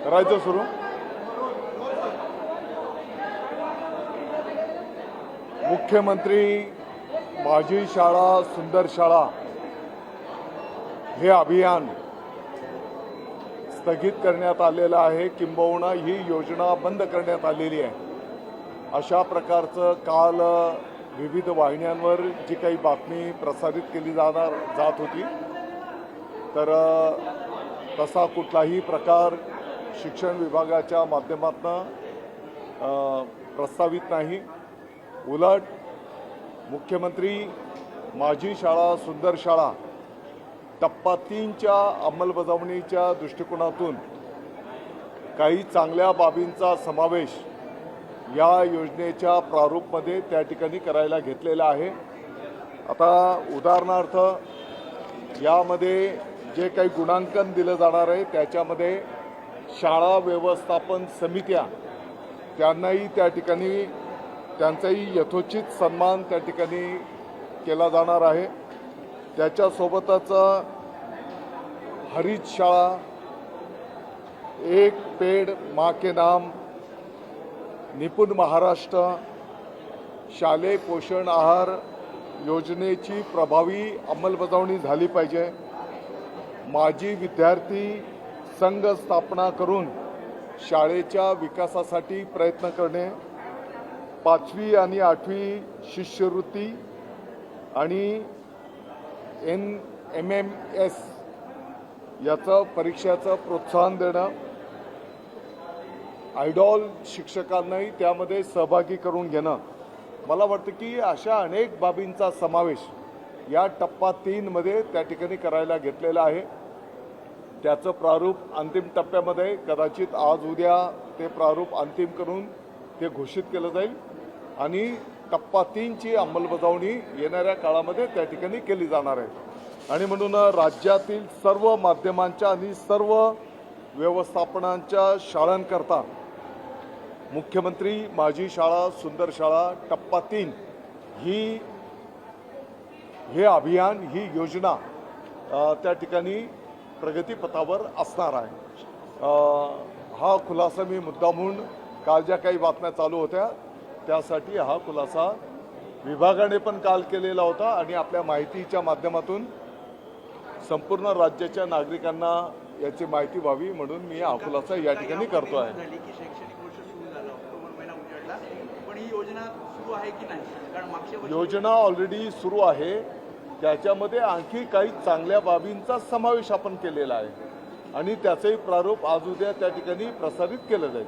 करायचं सुरू. मुख्यमंत्री माझी शाळा सुंदर शाळा हे अभियान स्थगित करण्यात आलेलं आहे, किंबहुना ही योजना बंद करण्यात आलेली आहे. अशा प्रकारचं काल विविध वाहिन्यांवर जी काही बातमी प्रसारित केली जात होती, तर तसा कुठलाही प्रकार शिक्षण विभागाच्या माध्यमातून प्रस्तावित नाही. उलट मुख्यमंत्री माझी शाळा सुंदर शाळा टप्पा 3च्या अंमलबजावणीच्या दृष्टिकोनातून काही चांगल्या बाबींचा समावेश या योजनेच्या प्रारूपमध्ये त्या ठिकाणी करायला घेतलेला आहे. आता उदाहरणार्थ यामध्ये जे काही गुणांकन दिलं जाणार आहे त्याच्यामध्ये शाळा व्यवस्थापन समित्या त्यांनाही त्या ठिकाणी त्यांचाही यथोचित सन्मान त्या ठिकाणी केला जाणार आहे. त्याच्यासोबतच हरित शाळा, एक पेड़ माँ के नाम, निपुण महाराष्ट्र, शालेय पोषण आहार योजनेची प्रभावी अंमलबजावणी झाली पाहिजे. माजी विद्यार्थी संघ स्थापना करून शाळेच्या विकासासाठी प्रयत्न करणे. 5वी आणि 8वी शिष्यवृत्ती आणि NMMS याचं परीक्षाचं प्रोत्साहन देणं. आयडॉल शिक्षकांनाही त्यामध्ये सहभागी करून घेणं. मला वाटतं की अशा अनेक बाबींचा समावेश या टप्पा 3मध्ये त्या ठिकाणी करायला घेतलेला आहे. त्याचं प्रारूप अंतिम टप्प्यामध्ये कदाचित आज उद्या ते प्रारूप अंतिम करून ते घोषित केलं जाईल आणि टप्पा 3ची अंमलबजावणी येणाऱ्या काळामध्ये त्या ठिकाणी केली जाणार आहे. आणि म्हणून राज्यातील सर्व माध्यमांच्या आणि सर्व व्यवस्थापनांच्या शाळांकरता मुख्यमंत्री माझी शाळा सुंदर शाळा टप्पा 3 हे अभियान ही योजना त्या ठिकाणी प्रगतीपथावर असणार आहे. हा खुलासा मी मुद्दामून काल ज्या काही बातम्या चालू होत्या त्यासाठी हा खुलासा विभागाने पण काल केलेला होता आणि आपल्या माहितीच्या माध्यमातून संपूर्ण राज्याच्या नागरिकांना याची माहिती व्हावी म्हणून मी हा खुलासा या ठिकाणी करतो आहे. योजना ऑलरेडी सुरू आहे. त्याच्यामध्ये आणखी काही चांगल्या बाबींचा समावेश आपण केलेला आहे आणि त्याचंही प्रारूप आज उद्या त्या ठिकाणी प्रसारित केलं जाईल.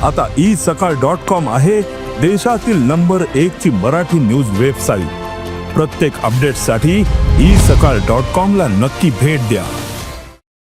आता isakal.com आहे देशातील नंबर 1 ची मराठी न्यूज वेबसाईट. प्रत्येक अपडेटसाठी isakal.com ला नक्की भेट द्या.